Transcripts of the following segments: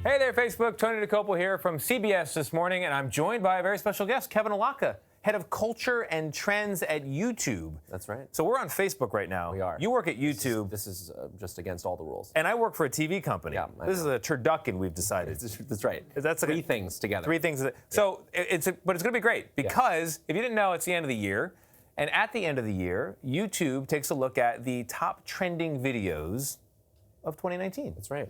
Hey there, Facebook. Tony Dokoupil here from CBS This Morning, and I'm joined by a very special guest, Kevin Allocca, head of culture and trends at YouTube. That's right. So we're on Facebook right now. We are. You work at YouTube. This is just against all the rules. And I work for a TV company. Yeah, this is a turducken we've decided. That's right. That's three things together. Three things. So but it's going to be great because if you didn't know, it's the end of the year. And at the end of the year, YouTube takes a look at the top trending videos of 2019. That's right.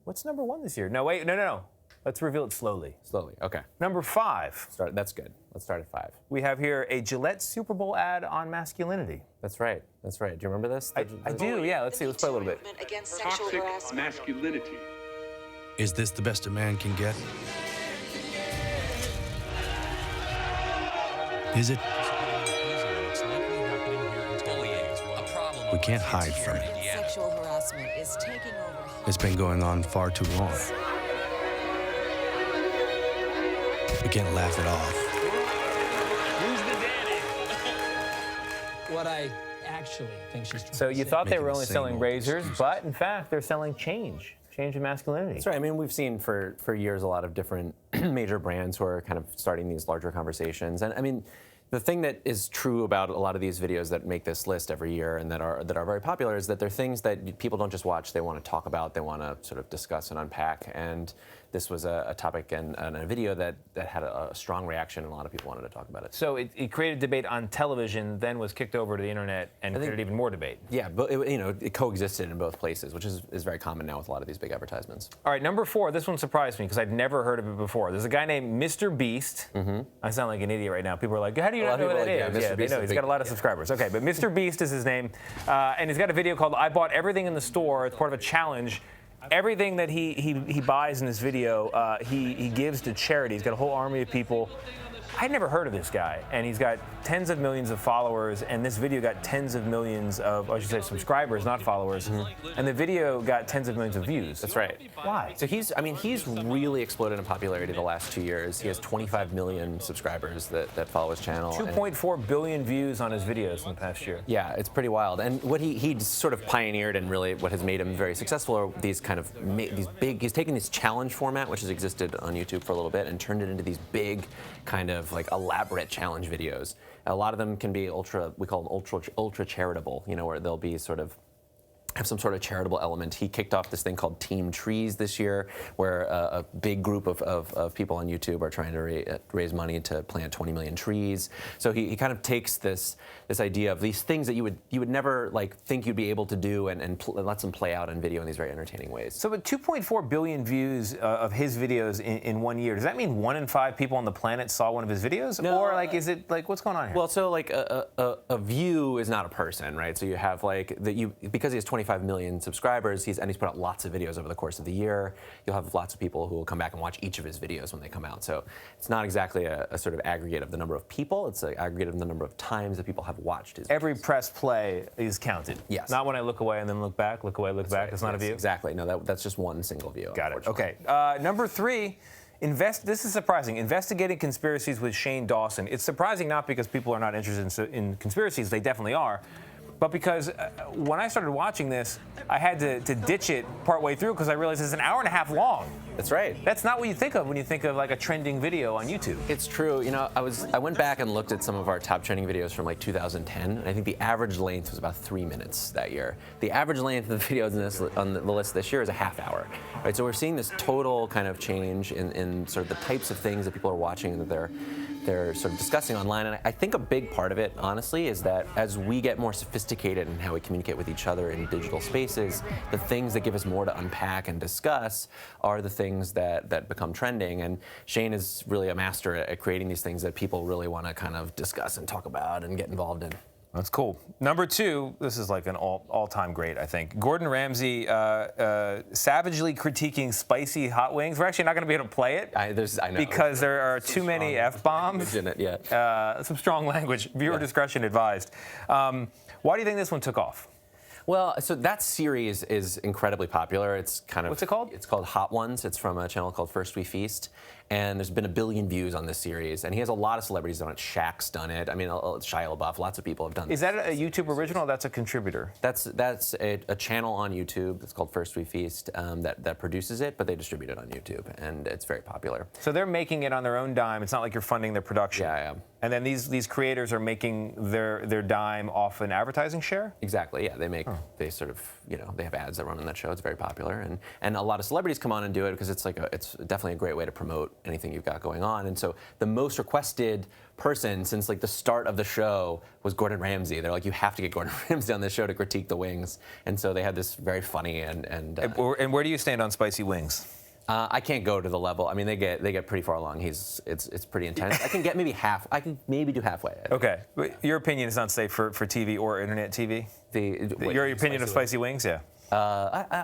What's number one this year? No, wait, no. Let's reveal it slowly. Slowly, okay. Number 5. That's good. Let's start at 5. We have here a Gillette Super Bowl ad on masculinity. That's right. That's right. Do you remember this? I do, yeah. Let's see. Let's play a little bit. Toxic masculinity. Is this the best a man can get? Is it? We can't hide from it. Sexual harassment is taking over. It's been going on far too long. We can't laugh it off. Who's the daddy? What I actually think she's trying So to you say. thought they Making were the only same selling old razors, excuses. but in fact, they're selling change in masculinity. That's right. I mean, we've seen for years a lot of different major brands who are kind of starting these larger conversations. And I mean, the thing that is true about a lot of these videos that make this list every year and that are very popular is that they're things that people don't just watch, they want to talk about, they want to sort of discuss and unpack. And this was a topic and a video that had a strong reaction, and a lot of people wanted to talk about it. So it created debate on television, then was kicked over to the internet and created even more debate. Yeah, but it coexisted in both places, which is very common now with a lot of these big advertisements. All right, number 4. This one surprised me because I'd never heard of it before. There's a guy named MrBeast. I sound like an idiot right now. People are like, how do you not know who that is? Yeah, Yeah, they know. He's got a lot of subscribers. Okay, but MrBeast is his name. And he's got a video called I Bought Everything in the Store. It's part of a challenge. Everything that he buys in this video, he gives to charity. He's got a whole army of people. I'd never heard of this guy, and he's got tens of millions of followers, and this video got tens of millions of, I should say, subscribers, not followers, and the video got tens of millions of views. That's right. Why? So he's really exploded in popularity the last 2 years. He has 25 million subscribers that follow his channel. 2.4 billion views on his videos in the past year. Yeah, it's pretty wild. And what he sort of pioneered and really what has made him very successful are these kind of he's taken this challenge format, which has existed on YouTube for a little bit, and turned it into these big kind of like elaborate challenge videos. A lot of them can be we call them ultra charitable, where they'll be sort of have some sort of charitable element. He kicked off this thing called Team Trees this year, where a big group of people on YouTube are trying to raise money to plant 20 million trees. So he kind of takes this idea of these things that you would never think you'd be able to do and lets them play out on video in these very entertaining ways. So with 2.4 billion views of his videos in 1 year, does that mean 1 in 5 people on the planet saw one of his videos? No, or is it what's going on here? Well, so a view is not a person, right? So you have because he has 25 million subscribers, he's put out lots of videos over the course of the year. You'll have lots of people who will come back and watch each of his videos when they come out. So it's not exactly a sort of aggregate of the number of people. It's an aggregate of the number of times that people have watched his videos. Every press play is counted. Yes. Not when I look away and then look back, look away, look back. It's not a view? Exactly. No, that's just one single view. Got it. Okay. Number 3. This is surprising. Investigating conspiracies with Shane Dawson. It's surprising not because people are not interested in conspiracies. They definitely are. But because when I started watching this, I had to ditch it partway through because I realized it's an hour and a half long. That's right. That's not what you think of when you think of a trending video on YouTube. It's true. I went back and looked at some of our top trending videos from 2010, and I think the average length was about 3 minutes that year. The average length of the videos on the list this year is a half hour. Right, so we're seeing this total kind of change in sort of the types of things that people are watching and that they're sort of discussing online. And I think a big part of it, honestly, is that as we get more sophisticated in how we communicate with each other in digital spaces, the things that give us more to unpack and discuss are the things that become trending. And Shane is really a master at creating these things that people really want to kind of discuss and talk about and get involved in. That's cool. Number 2, this is like an all-time great, I think. Gordon Ramsay savagely critiquing spicy hot wings. We're actually not going to be able to play it. I know. Because there are too many F-bombs. In it, yeah. Some strong language. Viewer discretion advised. Why do you think this one took off? Well, so that series is incredibly popular. It's kind of... What's it called? It's called Hot Ones. It's from a channel called First We Feast. and there's been 1 billion views on this series, and he has a lot of celebrities on it. Shaq's done it. I mean, Shia LaBeouf, lots of people have done this. Is that a YouTube original or that's a contributor? That's a channel on YouTube. It's called First We Feast that produces it, but they distribute it on YouTube, and it's very popular. So they're making it on their own dime. It's not like you're funding their production. Yeah. And then these creators are making their dime off an advertising share? Exactly, yeah. They sort of, they have ads that run on that show. It's very popular. And a lot of celebrities come on and do it because it's definitely a great way to promote anything you've got going on. And so the most requested person since like the start of the show was Gordon Ramsay. They're like, you have to get Gordon Ramsay on this show to critique the wings. And so they had this very funny and where do you stand on spicy wings? I can't go to the level. I mean, they get pretty far along. It's pretty intense. I can get maybe half. I can maybe do halfway. Okay, but your opinion is not safe for TV or internet TV. Your opinion of spicy wings, yeah.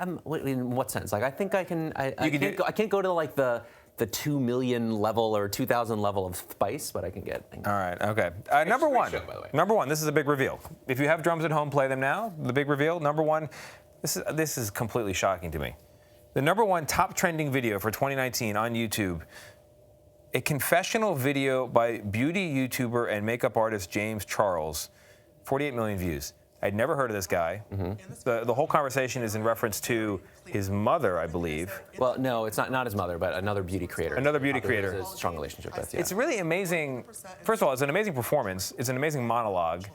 In what sense? Like, I think I can. I can't go to like the 2 million level or 2,000 level of spice, but I can get. All right. Okay. Number one. Show, by the way. Number one. This is a big reveal. If you have drums at home, play them now. The big reveal. Number one. This is completely shocking to me. The number one top trending video for 2019 on YouTube, a confessional video by beauty YouTuber and makeup artist James Charles, 48 million views. I'd never heard of this guy. Mm-hmm. The whole conversation is in reference to his mother, I believe. Well, no, it's not his mother, but another beauty creator. Another beauty creator. He has a strong relationship with. Yeah. It's really amazing. First of all, it's an amazing performance. It's an amazing monologue.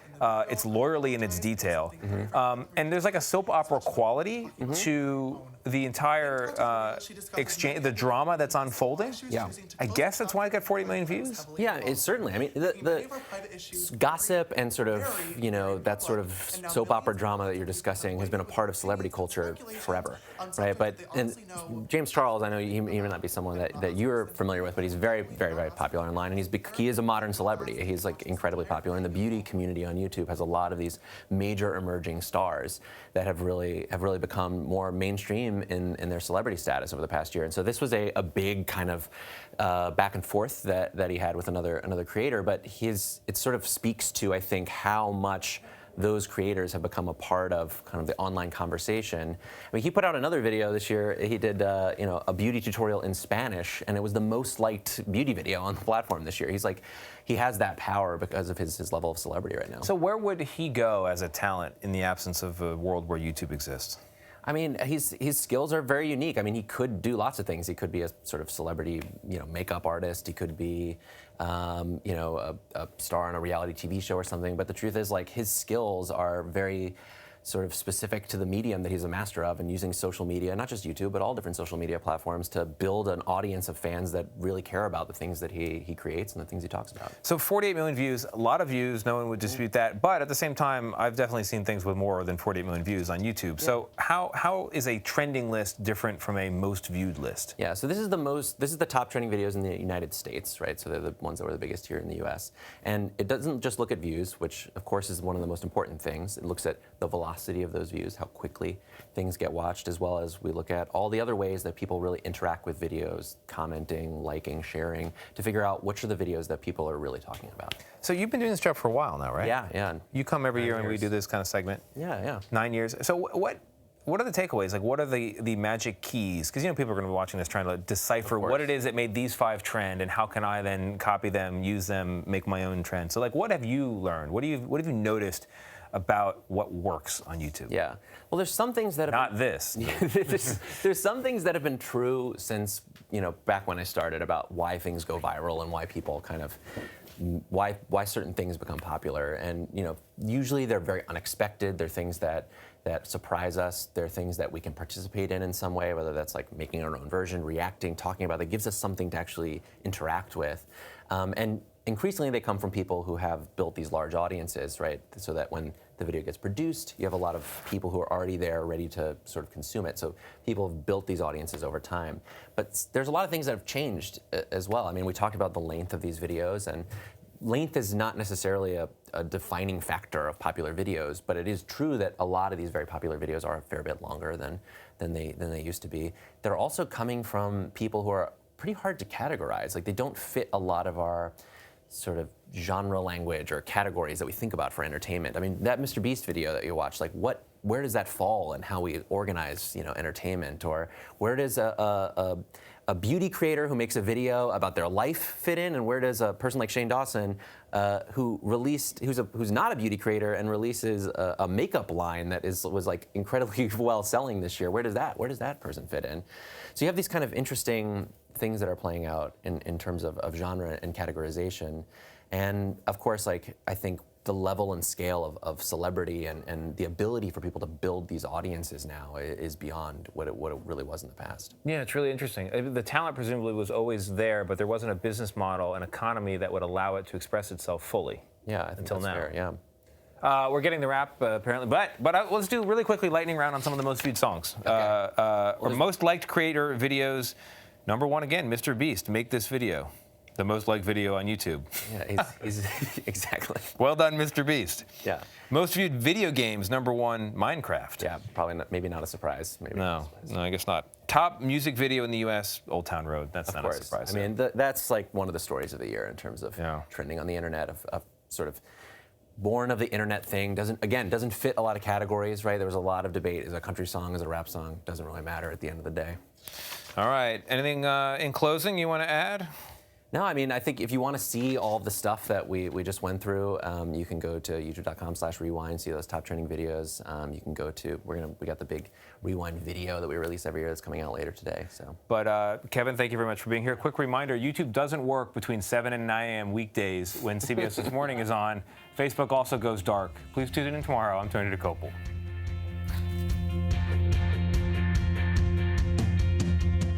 It's lawyerly in its detail. Mm-hmm. And there's like a soap opera quality to the entire exchange, the drama that's unfolding. Yeah. I guess that's why it got 40 million views. Yeah, it's certainly. I mean, the gossip and sort of, that sort of soap opera drama that you're discussing has been a part of celebrity culture forever, right? But James Charles, I know he may not be someone that you're familiar with, but he's very, very, very popular online, and he is a modern celebrity. He's like incredibly popular, and the beauty community on YouTube has a lot of these major emerging stars that have really become more mainstream in their celebrity status over the past year. And so this was a big kind of back and forth that he had with another creator, but it sort of speaks to, I think, how much those creators have become a part of kind of the online conversation. I mean, he put out another video this year. He did, a beauty tutorial in Spanish, and it was the most liked beauty video on the platform this year. He has that power because of his level of celebrity right now. So where would he go as a talent in the absence of a world where YouTube exists? I mean, his skills are very unique. I mean, he could do lots of things. He could be a sort of celebrity, makeup artist. He could be, a star on a reality TV show or something. But the truth is, like, his skills are very sort of specific to the medium that he's a master of, and using social media, not just YouTube, but all different social media platforms, to build an audience of fans that really care about the things that he creates and the things he talks about. So 48 million views, a lot of views, no one would dispute that. But at the same time, I've definitely seen things with more than 48 million views on YouTube. Yeah. So how is a trending list different from a most viewed list? Yeah, so this is the top trending videos in the United States, right? So they're the ones that were the biggest here in the US. And it doesn't just look at views, which of course is one of the most important things. It looks at the velocity of those views, how quickly things get watched, as well as we look at all the other ways that people really interact with videos, commenting, liking, sharing, to figure out which are the videos that people are really talking about. So you've been doing this job for a while now, right? Yeah. You come every year and we do this kind of segment? Yeah. 9 years. So what are the takeaways? Like, what are the magic keys? Because people are going to be watching this trying to decipher what it is that made these 5 trend, and how can I then copy them, use them, make my own trend. So like, what have you learned? What have you noticed about what works on YouTube? Yeah. Well, there's some things that have this. There's some things that have been true since, back when I started, about why things go viral and why people kind of why certain things become popular. And usually they're very unexpected. They're things that surprise us. They're things that we can participate in some way, whether that's like making our own version, reacting, talking about it. That gives us something to actually interact with. And increasingly they come from people who have built these large audiences, right? So that when the video gets produced, you have a lot of people who are already there ready to sort of consume it. So people have built these audiences over time. But there's a lot of things that have changed as well. I mean, we talked about the length of these videos, and length is not necessarily a defining factor of popular videos, but it is true that a lot of these very popular videos are a fair bit longer than they used to be. They're also coming from people who are pretty hard to categorize. Like, they don't fit a lot of our sort of genre language or categories that we think about for entertainment. I mean, that MrBeast video that you watched, like, what where does that fall in how we organize, entertainment? Or where does a beauty creator who makes a video about their life fit in, and where does a person like Shane Dawson, who's not a beauty creator and releases a makeup line that was like incredibly well selling this year, where does that person fit in? So you have these kind of interesting things that are playing out in terms of genre and categorization, and of course, like I think the level and scale of celebrity and the ability for people to build these audiences now is beyond what it really was in the past. Yeah, it's really interesting. The talent presumably was always there, but there wasn't a business model, an economy that would allow it to express itself fully. Yeah, I think until that's now. Fair, yeah. We're getting the wrap apparently, but let's do really quickly lightning round on some of the most viewed songs. Okay. Or most liked creator videos. Number one again, MrBeast. Make this video. The most liked video on YouTube. Yeah, he's exactly. Well done, MrBeast. Yeah. Most viewed video games, number one, Minecraft. Yeah, probably not, maybe not a surprise. Maybe No, not a surprise. no, I guess not. Top music video in the U.S., Old Town Road. That's Of not course. a surprise. I mean, that's like one of the stories of the year in terms of Yeah. trending on the internet, of sort of born of the internet thing. Doesn't fit a lot of categories, right? There was a lot of debate. Is a country song, is a rap song? Doesn't really matter at the end of the day. All right. Anything in closing you want to add? No, I mean, I think if you want to see all of the stuff that we just went through, you can go to youtube.com/rewind, see those top trending videos. You can go to, we got the big Rewind video that we release every year that's coming out later today. So. But Kevin, thank you very much for being here. Quick reminder, YouTube doesn't work between 7 and 9 a.m. weekdays when CBS This Morning is on. Facebook also goes dark. Please tune in tomorrow. I'm Tony Dokoupil.